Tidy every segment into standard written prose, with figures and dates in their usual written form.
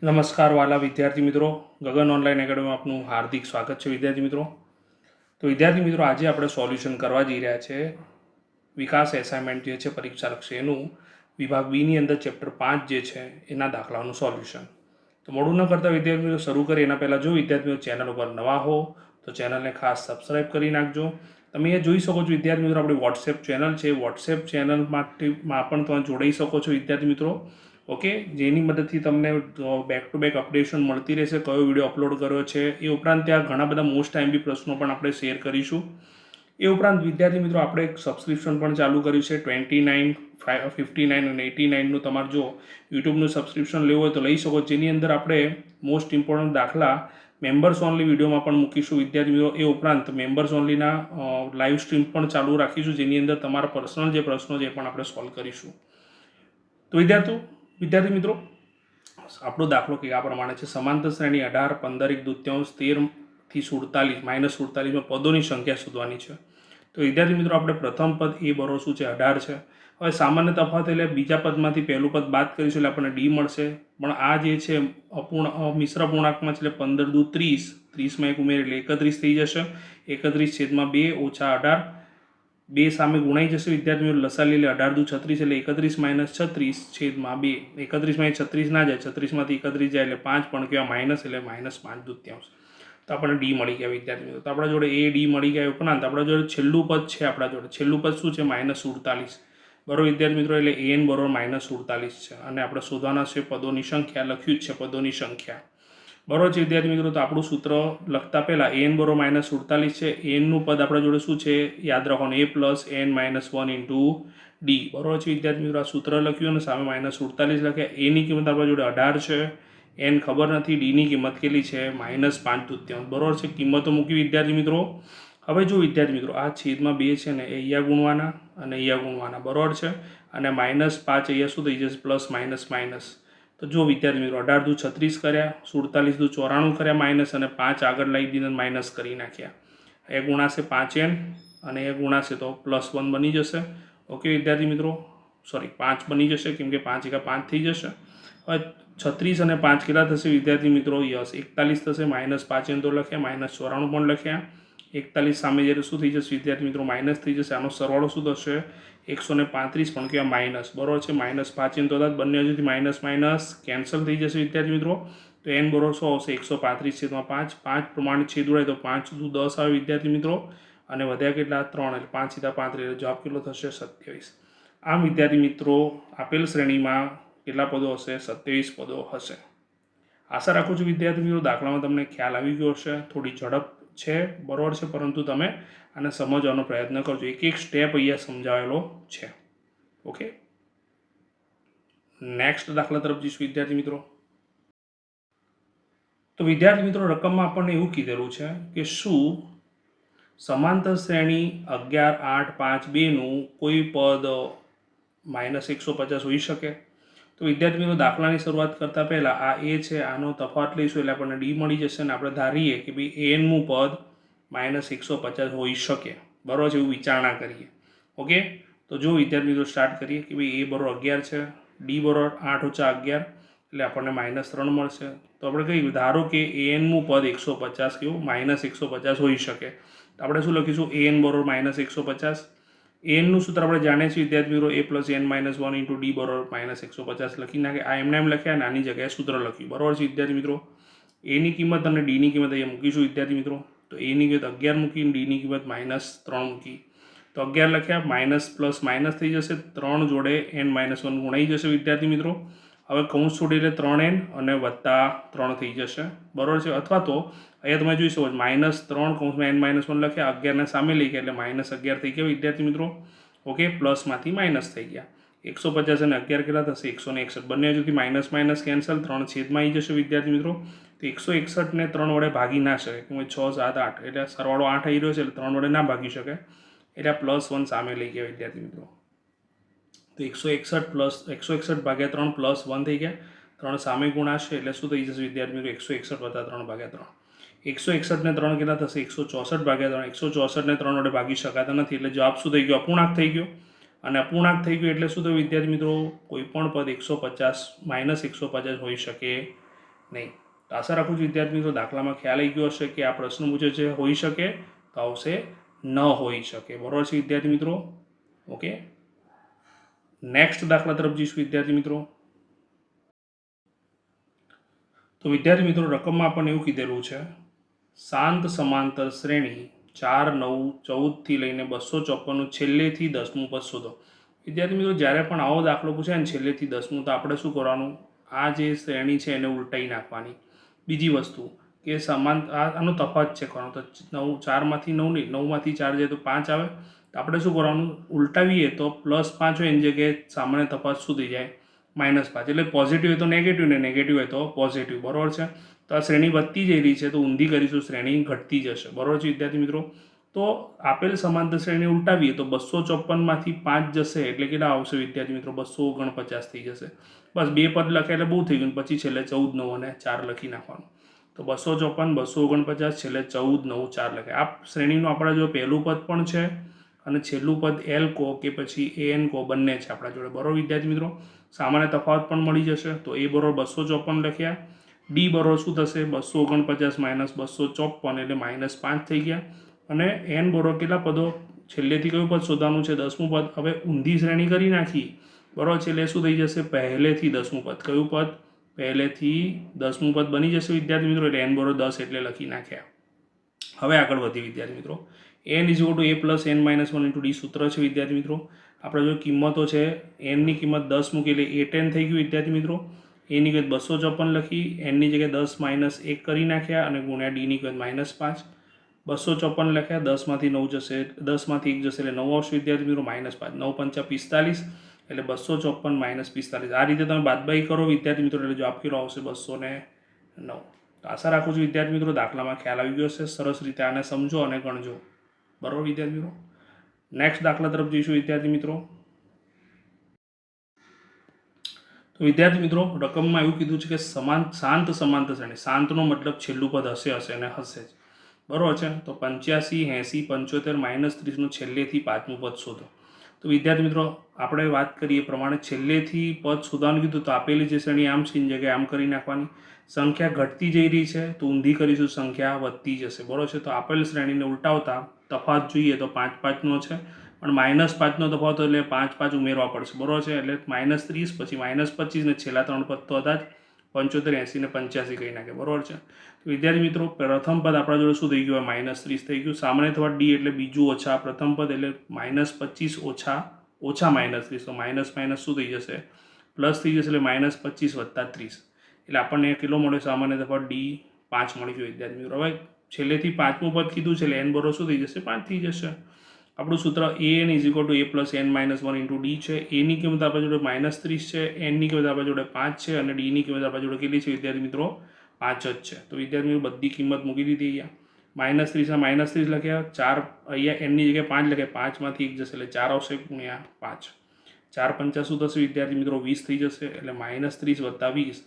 નમસ્કાર વાલા વિદ્યાર્થી મિત્રો, ગગન ઓનલાઈન એકેડમીમાં આપનું હાર્દિક સ્વાગત છે વિદ્યાર્થી મિત્રો. તો વિદ્યાર્થી મિત્રો, આજે આપણે સોલ્યુશન કરવા જઈ રહ્યા છે વિકાસ એસાઇનમેન્ટ જે છે પરીક્ષાલક્ષી એનું વિભાગ બીની અંદર ચેપ્ટર 5 જે છે એના દાખલાનું સોલ્યુશન. તો મોડું ન કરતા વિદ્યાર્થી મિત્રો શરૂ કરી એના પહેલાં જો વિદ્યાર્થી મિત્રો ચેનલ ઉપર નવા હો તો ચેનલને ખાસ સબસ્ક્રાઈબ કરી નાખજો. તમે એ જોઈ શકો છો વિદ્યાર્થી મિત્રો, આપણી વોટ્સએપ ચેનલ છે, વોટ્સએપ ચેનલમાં પણ તમે જોડાઈ શકો છો વિદ્યાર્થી મિત્રો. ઓકે, જેની મદદથી તમને બેક ટુ બેક અપડેશન મળતી રહેશે, કયો વિડીયો અપલોડ કર્યો છે. એ ઉપરાંત ત્યાં ઘણા બધા મોસ્ટ ટાઈમબી પ્રશ્નો પણ આપણે શેર કરીશું. એ ઉપરાંત વિદ્યાર્થી મિત્રો આપણે એક સબસ્ક્રિપ્શન પણ ચાલુ કર્યું છે 29, 59 અને 89નું. તમારે જો યુટ્યુબનું સબસ્ક્રિપ્શન લેવું હોય તો લઈ શકો, જેની અંદર આપણે મોસ્ટ ઇમ્પોર્ટન્ટ દાખલા મેમ્બર્સ ઓનલી વિડીયોમાં પણ મૂકીશું વિદ્યાર્થી મિત્રો. એ ઉપરાંત મેમ્બર્સ ઓનલીના લાઈવ સ્ટ્રીમ પણ ચાલુ રાખીશું, જેની અંદર તમારા પર્સનલ જે પ્રશ્નો છે એ પણ આપણે સોલ્વ કરીશું. તો વિદ્યાર્થી મિત્રો, આપણો દાખલો કે આ પ્રમાણે છે: સમાંતર શ્રેણી 18, 15, 1/2, 13 થી 47 -47 પદોની સંખ્યા શોધવાની છે. તો વિદ્યાર્થી મિત્રો, આપણે પ્રથમ પદ એ બરોબર શું છે 18 છે. હવે સામાન્ય તફાવત એટલે બીજા પદમાંથી પહેલું પદ બાદ કરીશું એટલે આપણને ડી મળશે. પણ આ જે છે મિશ્ર પૂર્ણાંકમાં છે એટલે 15 દુ 30, 30માં એક ઉમેરી એટલે 31 થઈ જશે. 31/2 - 18, 2 સામે ગુણાઈ જશે વિદ્યાર્થી મિત્રો. લસા લઈ લે 18 દુ 36 એટલે 31 - 36/2. 31માં 36 ના જાય, 36માંથી 31 જાય એટલે 5, પણ કેવા માઇનસ એટલે -5/2. તો આપણને ડી મળી ગયા વિદ્યાર્થી મિત્રો. તો આપણા જોડે એ ડી મળી ગયા. ઉપરાંત આપણા જોડે છેલ્લું પદ છે, આપણા જોડે છેલ્લું પદ શું છે -47 બરોબર વિદ્યાર્થી મિત્રો. એટલે એન બરોબર -47 છે અને આપણે શોધવાના છે પદોની સંખ્યા. લખ્યું જ છે પદોની સંખ્યા બરોબર છે વિદ્યાર્થી મિત્રો. તો આપણું સૂત્ર લખતા પહેલાં એન બરોબર -47 છે. એનનું પદ આપણા જોડે શું છે યાદ રાખવાનું, a + n - 1 × ડી બરોબર છે વિદ્યાર્થી મિત્રો. આ સૂત્ર લખ્યું અને સામે -47 લખ્યા. એની કિંમત આપણા જોડે 18 છે, એન ખબર નથી, ડીની કિંમત કેટલી છે -5/3 બરોબર છે. કિંમતો મૂકી વિદ્યાર્થી મિત્રો. હવે જો વિદ્યાર્થી મિત્રો, આ છેદમાં 2 છે ને એ અહીંયા ગુણવાના અને અહીંયા ગુણવાના બરોબર છે. અને -5 અહીંયા શું થઈ જશે પ્લસ માઇનસ. તો જો વિદ્યાર્થી મિત્રો, 18 દુ 36 કર્યા, 47 દુ 94 કર્યા માઇનસ, અને 5 આગળ લાવી દીધા માઇનસ કરી નાખ્યા. એ ગુણાશે 5n અને એ ગુણાશે તો +1 બની જશે. ઓકે વિદ્યાર્થી મિત્રો, સોરી 5 બની જશે, કેમ કે 5 × 5 થઈ જશે. હવે 36 અને 5 કેટલા થશે વિદ્યાર્થી મિત્રો? યસ 41 થશે. -5n તો લખ્યા, -94 પણ લખ્યા. 41 સામે જ્યારે શું થઈ જશે વિદ્યાર્થી મિત્રો? માઇનસ થઈ જશે. આનો સરવાળો શું થશે? 135, પણ કેવા માઇનસ બરોબર છે. -5n તો બંને હજુથી માઇનસ કેન્સલ થઈ જશે વિદ્યાર્થી મિત્રો. તો n બરોબર શું આવશે? 135/5. 5 પ્રમાણે છેદ ઉડાય તો 5 દુ 10 આવે વિદ્યાર્થી મિત્રો. અને વધ્યા કેટલા? 3, એટલે 5 × 35 એટલે જવાબ કેટલો થશે? 27. આમ વિદ્યાર્થી મિત્રો, આપેલ શ્રેણીમાં કેટલા પદો હશે? 27 પદો હશે. આશા રાખું છું વિદ્યાર્થી મિત્રો દાખલામાં તમને ખ્યાલ આવી ગયો હશે. થોડી ઝડપ છે બરોબર છે, પરંતુ તમે આને સમજવાનો પ્રયત્ન કરજો. એક એક સ્ટેપ અહીંયા સમજાવેલો છે. ઓકે, નેક્સ્ટ દાખલા તરફ જઈશું વિદ્યાર્થી મિત્રો. તો વિદ્યાર્થી મિત્રો, રકમમાં આપણને એવું કીધેલું છે કે શું સમાંતર શ્રેણી 11, 8, 5, 2નું કોઈ પદ -150 હોઈ શકે? તો વિદ્યાર્થી મિત્રો, દાખલાની શરૂઆત કરતાં પહેલાં આ એ છે, આનો તફાવત લઈશું એટલે આપણને ડી મળી જશે. અને આપણે ધારીએ કે ભાઈ એનનું પદ -150 હોઈ શકે બરાબર છે, એવું વિચારણા કરીએ. ઓકે, તો જો વિદ્યાર્થી મિત્રો સ્ટાર્ટ કરીએ કે ભાઈ એ બરોબર 11 છે, ડી બરોબર 8 - 11 એટલે આપણને -3 મળશે. તો આપણે કહીએ ધારો કે એનનું પદ 150 કેવું -150 હોઈ શકે. તો આપણે શું લખીશું? એન બરોબર -150. એનનું સૂત્ર આપણે જાણીએ છીએ વિદ્યાર્થી મિત્રો, a + n - 1 × ડી બરોબર -150 લખી નાખે. આ એમને એમ લખ્યા અને આની જગ્યાએ સૂત્ર લખ્યું બરોબર છે વિદ્યાર્થી મિત્રો. એની કિંમત અને ડીની કિંમત અહીંયા મૂકીશું વિદ્યાર્થી મિત્રો. તો એની કિંમત 11 મૂકી, ડીની કિંમત -3 મૂકી. તો 11 લખ્યા, માઇનસ પ્લસ માઇનસ થઈ જશે. 3 જોડે n - 1 ગુણાઈ જશે વિદ્યાર્થી મિત્રો. હવે કૌંસ છોડી એટલે 3n અને +3 થઈ જશે બરોબર છે. અથવા તો અહીંયા તમે જોઈ શકો -3 કૌંસમાં n - 1 લખ્યા, 11ને સામે લઈ ગયા એટલે -11 થઈ ગયા વિદ્યાર્થી મિત્રો. ઓકે, પ્લસમાંથી માઇનસ થઈ ગયા. 150 અને 11 કેટલા થશે? 161. બંને હજુથી માઇનસ કેન્સલ, 3 છેદમાં આવી જશે વિદ્યાર્થી મિત્રો. તો 161ને 3 વડે ભાગી ના શકે, કેમ કે 6, 7, 8 એટલે સરવાળો 8 આવી રહ્યો છે એટલે 3 વડે ના ભાગી શકે, એટલે આ +1 સામે લઈ ગયા વિદ્યાર્થી મિત્રો. તો 161 ભાગ્યા 3 +1 થઈ ગયા. 3 સામે ગુણાશે એટલે શું થઈ જશે વિદ્યાર્થી મિત્રો? 161 + 3 ભાગ્યા 3. 161 ને 3 કેટલા થશે? 164 ભાગ્યા 3. 164ને 3 વડે ભાગી શકાતા નથી એટલે જવાબ શું થઈ ગયો? અપૂર્ણાંક થઈ ગયો. અને અપૂર્ણાંક થઈ ગયું એટલે શું થયું વિદ્યાર્થી મિત્રો? કોઈ પણ પદ 150 -150 હોઈ શકે નહીં. તો આશા રાખું છું વિદ્યાર્થી મિત્રો દાખલામાં ખ્યાલ આવી ગયો હશે કે આ પ્રશ્ન પૂછે છે હોઈ શકે, તો આવશે ન હોઈ શકે. બરાબર છે વિદ્યાર્થી મિત્રો? ઓકે, નેક્સ્ટ દાખલા તરફ જઈશું વિદ્યાર્થી મિત્રો. તો વિદ્યાર્થી મિત્રો રકમમાં આપણને એવું કીધેલું છે, શાંત સમાંતર શ્રેણી 4, 9, 14 થી લઈને 254 છેલ્લેથી 10મું પદ શોધો. વિદ્યાર્થી મિત્રો જ્યારે પણ આવો દાખલો પૂછાય ને છેલ્લેથી 10મું, તો આપણે શું કરવાનું, આ જે શ્રેણી છે એને ઉલટાઈ નાખવાની. બીજી વસ્તુ કે આનો તફાવત છે કરવાનો, તો 9, 4માંથી 9 નહીં, 9માંથી 4 જાય તો 5 આવે. તો આપણે શું કરવાનું, ઉલટાવીએ તો +5 હોય એની જગ્યાએ સામાન્ય તફાવત શું થઈ જાય, -5. એટલે પોઝિટિવ હોય તો નેગેટિવ ને નેગેટિવ હોય તો પોઝિટિવ. બરાબર છે? તો આ શ્રેણી વધતી જઈ રહી છે, તો ઊંધી કરીશું, શ્રેણી ઘટતી જશે. બરાબર છે વિદ્યાર્થી મિત્રો? તો આપેલ સમાંતર શ્રેણી ઉલટાવીએ તો 254માંથી 5 જશે એટલે કેટલા આવશે વિદ્યાર્થી મિત્રો, 249 થઈ જશે. બસ 2 પદ લખ્યા એટલે બહુ થઈ ગયું. પછી છેલ્લે 14, 9 અને 4 લખી નાખવાનું. તો 254, 249, છેલ્લે 14, 9, 4 લખાય. આ શ્રેણીનું આપણા જો પહેલું પદ પણ છે અને છેલ્લું પદ એલ કહો કે પછી એન કહો, બંને છે આપણા જોડે. બરાબર વિદ્યાર્થી મિત્રો? સામાન્ય તફાવત પણ મળી જશે. તો એ બરોબર 254 લખ્યા. ડી બરોબર શું થશે, 249 - 254 એટલે -5 થઈ ગયા. અને એન બરોબર કેટલા પદો, છેલ્લેથી કયું પદ શોધવાનું છે, 10મું પદ. હવે ઊંધી શ્રેણી કરી નાખી. બરાબર છે? એટલે શું થઈ જશે, પહેલેથી 10મું પદ. કયું પદ, પહેલેથી 10મું પદ બની જશે વિદ્યાર્થી મિત્રો. એટલે એન બરોબર 10 એટલે લખી નાખ્યા. હવે આગળ વધીએ વિદ્યાર્થી મિત્રો. n = a + n - 1 × d સૂત્ર છે વિદ્યાર્થી મિત્રો. આપણે જો કિંમતો છે, એનની કિંમત 10 મૂકી એટલે a10 થઈ ગયું વિદ્યાર્થી મિત્રો. એની કિંમત 254 લખી, એનની જગ્યાએ 10 - 1 કરી નાખ્યા અને ગુણ્યા ડીની કિંમત -5. 254 લખ્યા, 10માંથી 9 જશે, 10માંથી 1 જશે એટલે 9 આવશે વિદ્યાર્થી મિત્રો, -5. 9 × 5 = 45 એટલે 254 - 45. આ રીતે તમે બાદબાકી કરો વિદ્યાર્થી મિત્રો એટલે જવાબ કેટલો આવશે, 209. તો આશા રાખું છું વિદ્યાર્થી મિત્રો દાખલામાં ખ્યાલ આવી ગયો હશે. સરસ રીતે આને સમજો અને ગણજો. બરાબર વિદ્યાર્થી મિત્રો? નેક્સ્ટ દાખલા તરફ જઈશું વિદ્યાર્થી મિત્રો. તો વિદ્યાર્થી મિત્રો રકમમાં એવું કીધું છે કે શાંત સમાંતર શ્રેણી, શાંતનો મતલબ છેલ્લું પદ હશે અને હશે જ. બરાબર છે? તો 85, 80, 75, -30નું છેલ્લેથી 5મું પદ શોધો. તો વિદ્યાર્થી મિત્રો આપણે વાત કરીએ પ્રમાણે છેલ્લેથી પદ શોધવાનું કીધું, તો આપેલી જે શ્રેણી આમ છે એની જગ્યાએ આમ કરી નાખવાની. સંખ્યા ઘટતી જઈ રહી છે તો ઊંધી કરીશું, સંખ્યા વધતી જશે. બરાબર છે? તો આપેલ શ્રેણીને ઉલટાવતા તફાવત જોઈએ તો 5, 5નો છે, પણ -5નો તફાવત એટલે 5, 5 ઉમેરવા પડશે. બરાબર છે? એટલે -30, પછી -25 ને છેલ્લા 3 પદ તો હતા જ, 75, 80 ને 85 કહી નાખે. બરાબર છે? તો વિદ્યાર્થી મિત્રો પ્રથમ પદ આપણા જોડે શું થઈ ગયું, -30 થઈ ગયું. સામાન્ય તફાવત ડી એટલે બીજું ઓછા પ્રથમ પદ એટલે -25 ઓછા -30. તો માઇનસ શું થઈ જશે, પ્લસ થઈ જશે. એટલે -25 + 30 એટલે આપણને કેટલો મળ્યો, સામાન્ય તફાવત ડી 5 મળી ગયો વિદ્યાર્થી મિત્રો. હવે છેલ્લેથી 5મું પદ કીધું છે એટલે એન બરોબર શું થઈ જશે, 5 થઈ જશે. આપણું સૂત્ર an = a + n - 1 × d છે. એની કિંમત આપણા જોડે -30 છે, એનની કિંમત આપણા જોડે 5 છે અને ડીની કિંમત આપણા જોડે કેટલી છે વિદ્યાર્થી મિત્રો, 5 જ છે. તો વિદ્યાર્થી મિત્રો બધી કિંમત મૂકી દીધી. અહીંયા -30 લખ્યા, 4 અહીંયા એનની જગ્યાએ 5 લખ્યા, 5માંથી 1 જશે એટલે 4 આવશે ગુણ્યા 5. 4 × 5 શું થશે વિદ્યાર્થી મિત્રો, 20 થઈ જશે. એટલે -30 + 20,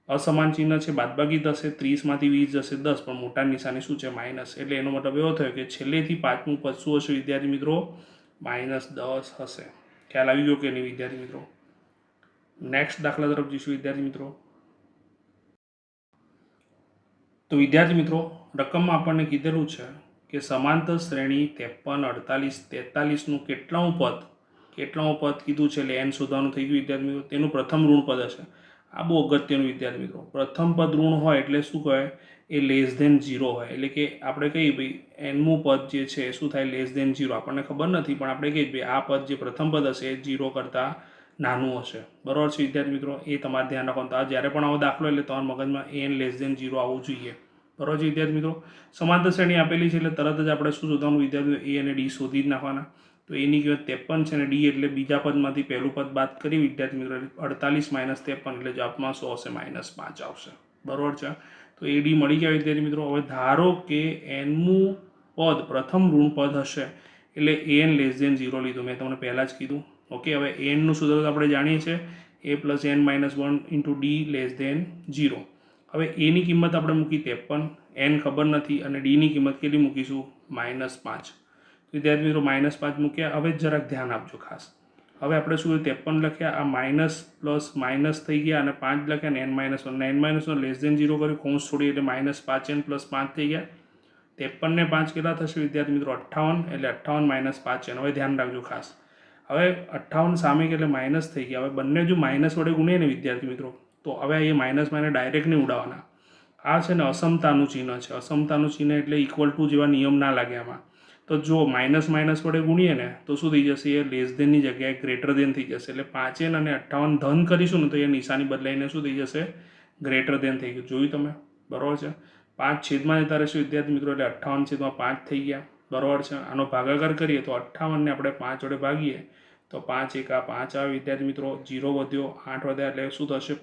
અસમાન ચિહ્ન છે, બાદબાકી થશે. 30માંથી 20 જશે 10, પણ મોટા નિશાની શું છે, માઇનસ. એટલે એનો મતલબ એવો થયો કે છેલ્લેથી 5મું પદ શું હશે વિદ્યાર્થી મિત્રો, -10 હશે. ખ્યાલ આવી ગયો કે નહીં વિદ્યાર્થી મિત્રો? નેક્સ્ટ દાખલા તરફ જઈશું વિદ્યાર્થી મિત્રો. તો વિદ્યાર્થી મિત્રો રકમમાં આપણને કીધેલું છે કે સમાંતર શ્રેણી 53, 48, 43નું કેટલામું પદ કીધું છે. એટલે n શોધવાનું થઈ ગયું વિદ્યાર્થી મિત્રો. તેનું પ્રથમ ઋણ પદ હશે. આ બહુ અગત્યનું વિદ્યાર્થી મિત્રો. પ્રથમ પદ ઋણ હોય એટલે શું કહેવાય, એ <0 હોય. એટલે કે આપણે કહીએ ભાઈ nમું પદ જે છે શું થાય, <0. આપણને ખબર નથી પણ આપણે કહીએ ભાઈ આ પદ જે પ્રથમ પદ હશે એ 0 કરતાં નાનું હશે. બરાબર છે વિદ્યાર્થી મિત્રો? એ તમારે ધ્યાન રાખવાનું. તો જ્યારે પણ આવો દાખલો એટલે તમારા મગજમાં n <0 આવવું જોઈએ. બરાબર છે વિદ્યાર્થી મિત્રો? સમાંતર શ્રેણી આપેલી છે એટલે તરત જ આપણે શું શોધવાનું વિદ્યાર્થી મિત્રો, a અને d શોધી જ નાખવાના. તો એની કિંમત 53 છે અને ડી એટલે બીજા પદમાંથી પહેલું પદ બાદ કરી વિદ્યાર્થી મિત્રો, 48 - 53 એટલે જવાબમાં શું આવશે, -5 આવશે. બરાબર છે? તો એ ડી મળી ગયા વિદ્યાર્થી મિત્રો. હવે ધારો કે nમું પદ પ્રથમ ઋણ પદ હશે એટલે an <0 લીધું, મેં તમને પહેલાં જ કીધું. ઓકે, હવે nનું સૂત્ર તો આપણે જાણીએ છીએ, a + n - 1 × d <0. હવે એની કિંમત આપણે મૂકી 53, n ખબર નથી અને ડીની કિંમત કેટલી મૂકીશું, -5. વિદ્યાર્થી મિત્રો -5 મૂક્યા. હવે જરાક ધ્યાન આપજો ખાસ. હવે આપણે શું 53 લખ્યા, આ માઇનસ પ્લસ માઇનસ થઈ ગયા અને 5 લખ્યા ને n-1 n-1 લેસ દેન 0 કર્યું, કૌંસ છોડી એટલે -5n + 5 થઈ ગયા. 53 ને 5 કેટલા થશે વિદ્યાર્થી મિત્રો? 58, એટલે 58 - 5n. હવે ધ્યાન રાખજો ખાસ, હવે 58 સામે એટલે માઇનસ થઈ ગયા. હવે બંને જો માઇનસ વડે ગુણીએ ને વિદ્યાર્થી મિત્રો, તો હવે એ માઇનસ ડાયરેક્ટ નહીં ઉડાવવાના. આ છે ને અસમતાનું ચિહ્ન છે. અસમતાનું ચિહ્ન એટલે ઇક્વલ ટુ જેવા નિયમ ના લાગે આમાં. તો જો માઇનસ વડે ગુણીએ ને તો શું થઈ જશે? એ લેસ દેનની જગ્યાએ ગ્રેટર દેન થઈ જશે. એટલે 5n અને 58 ધન કરીશું ને તો એ નિશાની બદલાઈને શું થઈ જશે? ગ્રેટર દેન થઈ ગયું. જોયું તમે? બરાબર છે. 5 છેદમાં જતા રહેશે વિદ્યાર્થી મિત્રો, એટલે 58/5 થઈ ગયા. બરાબર છે. આનો ભાગાકાર કરીએ તો 58 ને આપણે 5 વડે ભાગીએ તો 5 × 5 આવે વિદ્યાર્થી મિત્રો. 0 વધ્યો, 8 વધ્યા, એટલે શું થશે?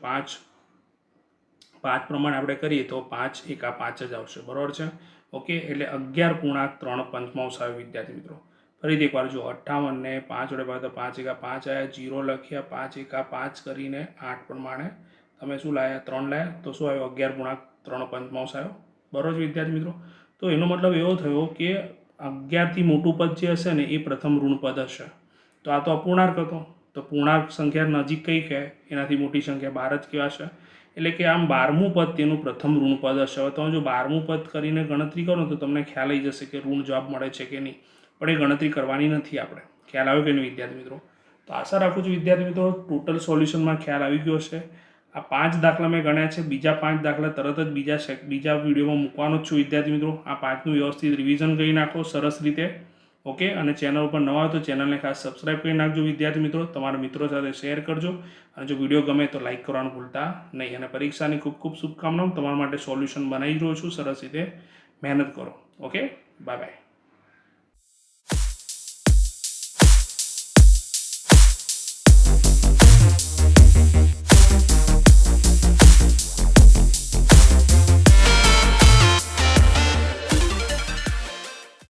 5 પ્રમાણે આપણે કરીએ તો 5 × 5 જ આવશે. બરાબર છે. ઓકે, એટલે 11.3 આવે વિદ્યાર્થી મિત્રો. ફરીથી એકવાર જો, 58 ને 5 વડે ભાગે તો 5 × 5 આવ્યા, 0 લખ્યા, 5 × 5 કરીને 8 પ્રમાણે તમે શું લાવ્યા? 3 લાવ્યા, તો શું આવ્યો? 11.3 આવ્યો. બરાબર છે વિદ્યાર્થી મિત્રો. તો એનો મતલબ એવો થયો કે 11થી મોટું પદ જે હશે ને એ પ્રથમ ઋણ પદ હશે. તો આ તો અપૂર્ણાંક હતો, તો પૂર્ણાંક સંખ્યા નજીક કઈ કહે? એનાથી મોટી સંખ્યા 12 જ કહેવાશે. એટલે કે આમ 12મું પદ તેનું પ્રથમ ઋણ પદ હશે. હવે તમે જો 12મું પદ કરીને ગણતરી કરો તો તમને ખ્યાલ આવી જશે કે ઋણ જવાબ મળે છે કે નહીં, પણ એ ગણતરી કરવાની નથી આપણે. ખ્યાલ આવ્યો કે નહીં વિદ્યાર્થી મિત્રો? તો આશા રાખું છું વિદ્યાર્થી મિત્રો ટોટલ સોલ્યુશનમાં ખ્યાલ આવી ગયો હશે. આ 5 દાખલા મેં ગણ્યા છે. બીજા 5 દાખલા તરત જ બીજા વિડીયોમાં મૂકવાનો જ છું વિદ્યાર્થી મિત્રો. આ 5નું વ્યવસ્થિત રિવિઝન કરી નાખો સરસ રીતે. ઓકે, અને ચેનલ ઉપર નવા હોય તો ચેનલને ખાસ સબસ્ક્રાઈબ કરી નાખજો વિદ્યાર્થી મિત્રો. તમારા મિત્રો સાથે શેર કરજો, અને જો વિડીયો ગમે તો લાઇક કરવાનું ભૂલતા નહીં. અને પરીક્ષાની ખૂબ ખૂબ શુભકામનાઓ. તમારા માટે સોલ્યુશન બનાવી રહ્યો છું સરસ રીતે. મહેનત કરો. Okay, bye bye.